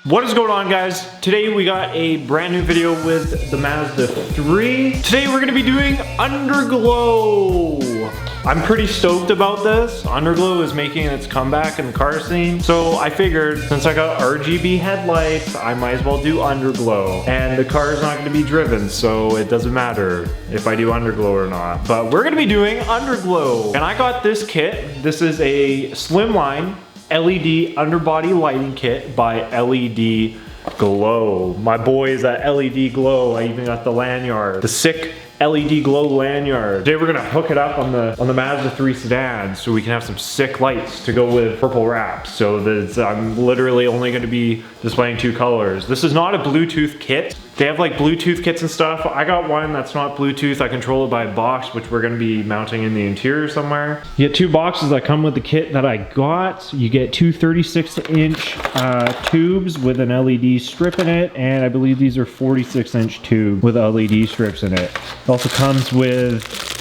What is going on, guys? Today we got a brand new video with the Mazda 3. Today we're gonna be doing Underglow. I'm pretty stoked about this. Underglow is making its comeback in the car scene. So I figured since I got RGB headlights, I might as well do Underglow. And the car is not gonna be driven, so it doesn't matter if I do Underglow or not. But we're gonna be doing Underglow. And I got this kit. This is a Slimline LED underbody lighting kit by LEDGlow. My boys at LEDGlow. I even got the lanyard, the sick LEDGlow lanyard. Today we're gonna hook it up on the Mazda 3 sedan so we can have some sick lights to go with purple wraps. So that I'm literally only gonna be displaying 2 colors. This is not a Bluetooth kit. They have like Bluetooth kits and stuff. I got one that's not Bluetooth. I control it by a box, which we're gonna be mounting in the interior somewhere. You get 2 boxes that come with the kit that I got. You get 2 36-inch tubes with an LED strip in it, and I believe these are 46-inch tube with LED strips in it. It also comes with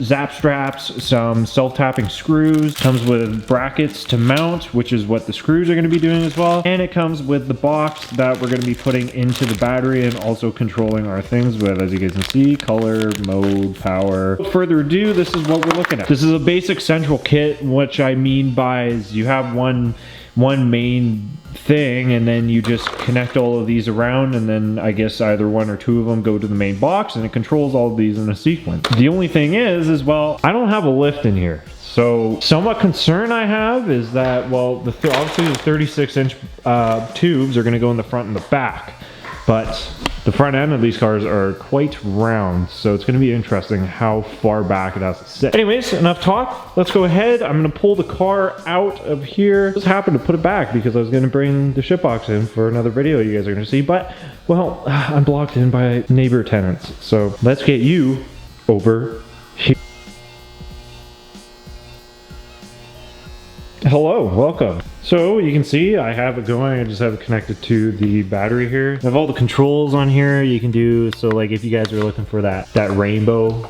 zap straps, some self-tapping screws, comes with brackets to mount, which is what the screws are going to be doing as well, and it comes with the box that we're going to be putting into the battery and also controlling our things with, as you guys can see, color, mode, power. Without further ado, this is what we're looking at. This is a basic central kit. What I mean by is you have one main thing, and then you just connect all of these around, and then I guess either 1 or 2 of them go to the main box, and it controls all of these in a sequence. The only thing is well, I don't have a lift in here. So somewhat concern I have is that, well, obviously the 36-inch tubes are going to go in the front and the back, but the front end of these cars are quite round, so it's going to be interesting how far back it has to sit. Anyways, enough talk. Let's go ahead. I'm going to pull the car out of here. Just happened to put it back because I was going to bring the shitbox in for another video you guys are going to see, but, well, I'm blocked in by neighbor tenants. So let's get you over here. Hello, welcome. So you can see I have it going. I just have it connected to the battery here. I have all the controls on here you can do. So like if you guys are looking for that rainbow.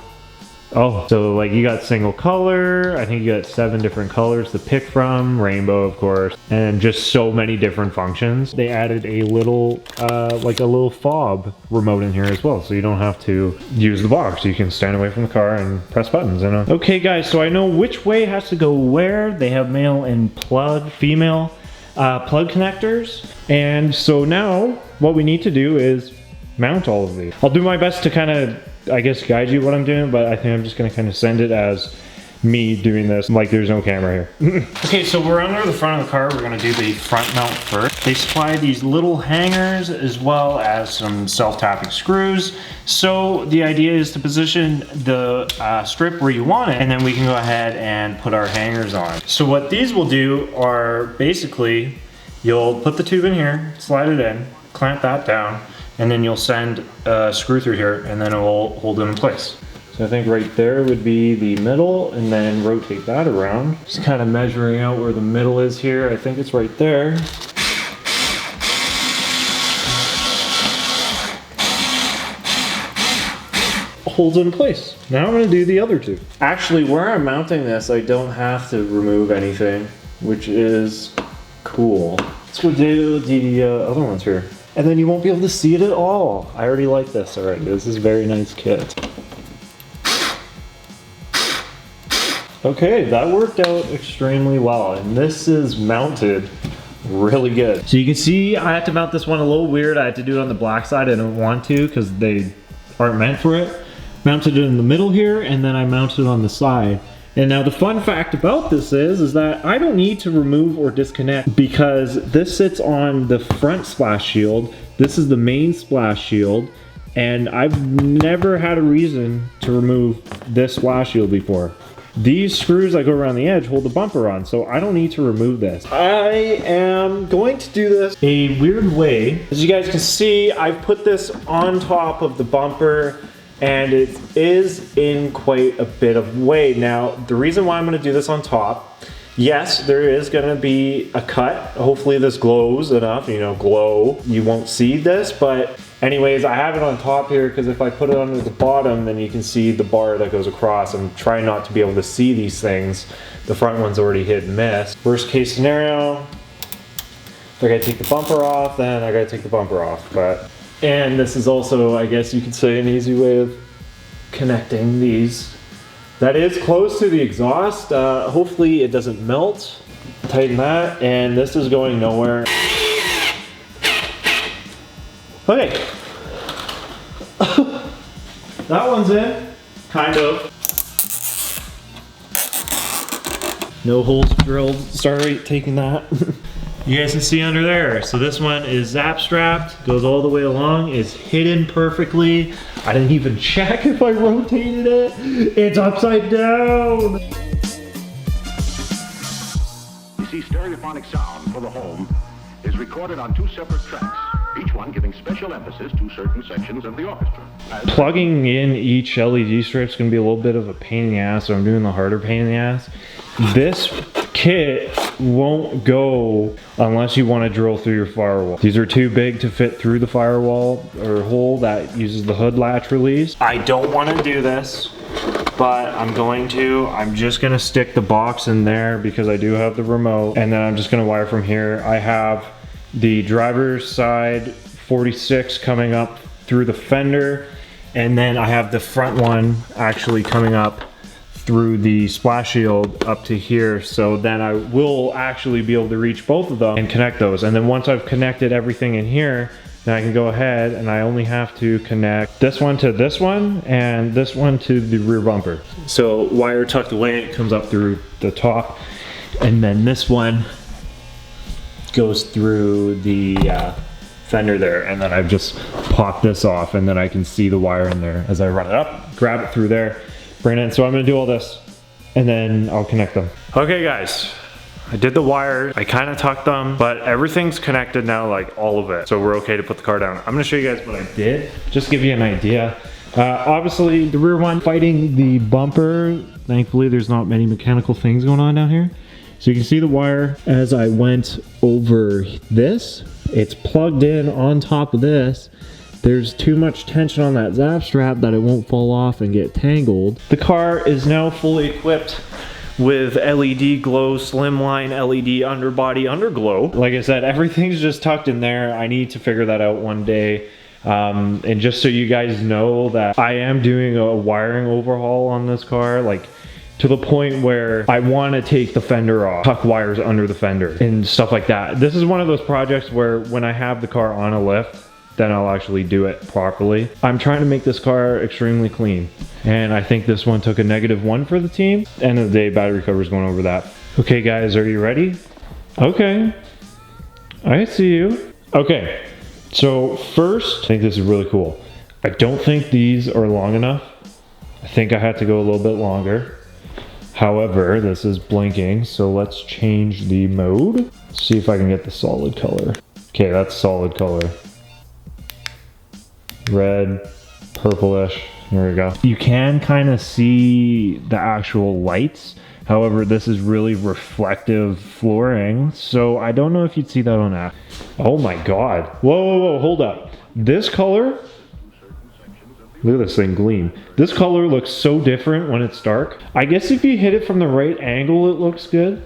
Oh, so like you got single color. I think you got 7 different colors to pick from. Rainbow, of course, and just so many different functions. They added a little, like a little fob remote in here as well, so you don't have to use the box. You can stand away from the car and press buttons. Okay, guys, so I know which way has to go where. They have male and female plug connectors, and so now what we need to do is mount all of these. I'll do my best to kind of, I guess, guide you what I'm doing, but I think I'm just gonna kind of send it as me doing this, like there's no camera here. Okay, so we're under the front of the car. We're gonna do the front mount first. They supply these little hangers as well as some self-tapping screws. So the idea is to position the strip where you want it, and then we can go ahead and put our hangers on. So what these will do are basically, you'll put the tube in here, slide it in, clamp that down, and then you'll send a screw through here, and then it will hold it in place. So I think right there would be the middle, and then rotate that around. Just kind of measuring out where the middle is here. I think it's right there. Holds it in place. Now I'm gonna do the other 2. Actually, where I'm mounting this, I don't have to remove anything, which is cool. Let's go do the other ones here. And then you won't be able to see it at all. I already like this already. This is a very nice kit. Okay, that worked out extremely well. And this is mounted really good. So you can see I had to mount this one a little weird. I had to do it on the black side. I didn't want to because they aren't meant for it. Mounted it in the middle here, and then I mounted it on the side. And now the fun fact about this is that I don't need to remove or disconnect because this sits on the front splash shield. This is the main splash shield, and I've never had a reason to remove this splash shield before. These screws that go around the edge hold the bumper on, so I don't need to remove this. I am going to do this a weird way. As you guys can see, I've put this on top of the bumper, and it is in quite a bit of way. Now, the reason why I'm gonna do this on top, yes, there is gonna be a cut. Hopefully this glows enough, you know, glow. You won't see this, but anyways, I have it on top here because if I put it under the bottom, then you can see the bar that goes across. I'm trying not to be able to see these things. The front one's already hit and miss. Worst case scenario, I gotta take the bumper off, then I gotta take the bumper off. And this is also, I guess you could say, an easy way of connecting these. That is close to the exhaust. Hopefully it doesn't melt. Tighten that, and this is going nowhere. Okay. That one's in, kind of. No holes drilled. Sorry, taking that. You guys can see under there. So this one is zap strapped, goes all the way along, is hidden perfectly. I didn't even check if I rotated it. It's upside down. You see, stereophonic sound for the home is recorded on 2 separate tracks, each one giving special emphasis to certain sections of the orchestra. Plugging in each LED strip is going to be a little bit of a pain in the ass, so I'm doing the harder pain in the ass. This kit won't go unless you want to drill through your firewall. These are too big to fit through the firewall or hole that uses the hood latch release. I don't want to do this, but I'm going to. I'm just going to stick the box in there because I do have the remote, and then I'm just going to wire from here. I have the driver's side 46 coming up through the fender, and then I have the front one actually coming up through the splash shield up to here, so then I will actually be able to reach both of them and connect those. And then once I've connected everything in here, then I can go ahead and I only have to connect this one to this one and this one to the rear bumper. So wire tucked away, it comes up through the top, and then this one goes through the fender there, and then I've just popped this off, and then I can see the wire in there as I run it up, grab it through there, bring it in. So I'm gonna do all this and then I'll connect them. Okay guys, I did the wire, I kind of tucked them, but everything's connected now, like all of it. So we're okay to put the car down. I'm gonna show you guys what I did, just to give you an idea. Obviously the rear one fighting the bumper. Thankfully there's not many mechanical things going on down here. So you can see the wire as I went over this. It's plugged in on top of this. There's too much tension on that zap strap that it won't fall off and get tangled. The car is now fully equipped with LEDGlow Slimline LED underbody underglow. Like I said, everything's just tucked in there. I need to figure that out one day. And just so you guys know that I am doing a wiring overhaul on this car, like to the point where I want to take the fender off, tuck wires under the fender and stuff like that. This is one of those projects where when I have the car on a lift, then I'll actually do it properly. I'm trying to make this car extremely clean, and I think this one took a -1 for the team. End of the day, battery cover's going over that. Okay guys, are you ready? Okay, I see you. Okay, so first, I think this is really cool. I don't think these are long enough. I think I had to go a little bit longer. However, this is blinking, so let's change the mode. See if I can get the solid color. Okay, that's solid color. Red, purplish, there we go. You can kind of see the actual lights. However, this is really reflective flooring, so I don't know if you'd see that on app. Oh my God. Whoa, whoa, whoa, hold up. This color, look at this thing gleam. This color looks so different when it's dark. I guess if you hit it from the right angle, it looks good.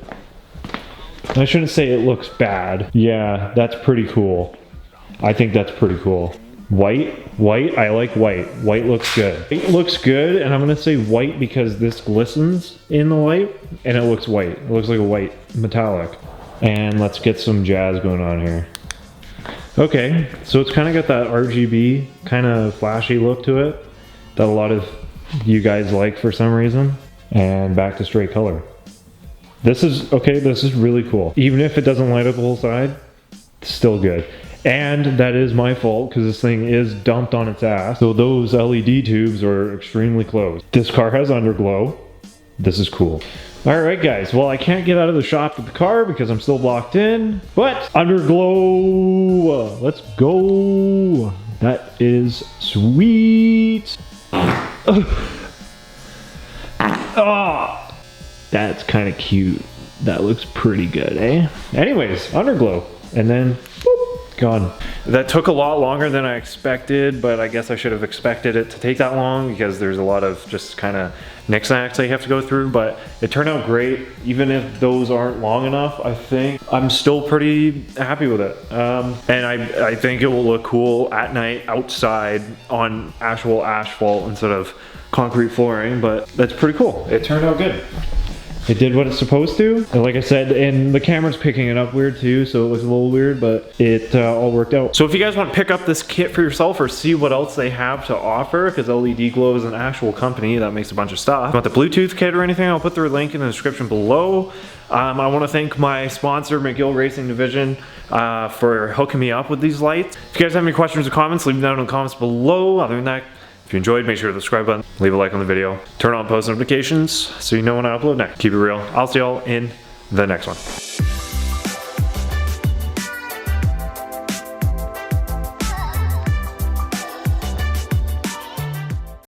I shouldn't say it looks bad. Yeah, that's pretty cool. I think that's pretty cool. White, I like white. White looks good. It looks good, and I'm gonna say white because this glistens in the light, and it looks white. It looks like a white metallic. And let's get some jazz going on here. Okay, so it's kind of got that RGB kind of flashy look to it that a lot of you guys like for some reason. And back to straight color. This is, okay, this is really cool. Even if it doesn't light up the whole side, it's still good. And that is my fault because this thing is dumped on its ass. So those LED tubes are extremely close. This car has underglow. This is cool. All right, guys. Well, I can't get out of the shop with the car because I'm still blocked in, but underglow, let's go. That is sweet. Oh, that's kind of cute. That looks pretty good, eh? Anyways, underglow. And then, boop, gone. That took a lot longer than I expected, but I guess I should have expected it to take that long because there's a lot of just kind of knickknacks that you have to go through, but it turned out great. Even if those aren't long enough, I think I'm still pretty happy with it. And I think it will look cool at night outside on actual asphalt instead of concrete flooring, but that's pretty cool. It turned out good. It did what it's supposed to. And like I said, and the camera's picking it up weird too, so it was a little weird, but it all worked out. So if you guys want to pick up this kit for yourself or see what else they have to offer, because LEDGlow is an actual company that makes a bunch of stuff. If you want the Bluetooth kit or anything, I'll put their link in the description below. I want to thank my sponsor, McGill Racing Division, for hooking me up with these lights. If you guys have any questions or comments, leave them down in the comments below. Other than that, if you enjoyed, make sure to hit the subscribe button, leave a like on the video, turn on post notifications so you know when I upload next. Keep it real. I'll see y'all in the next one.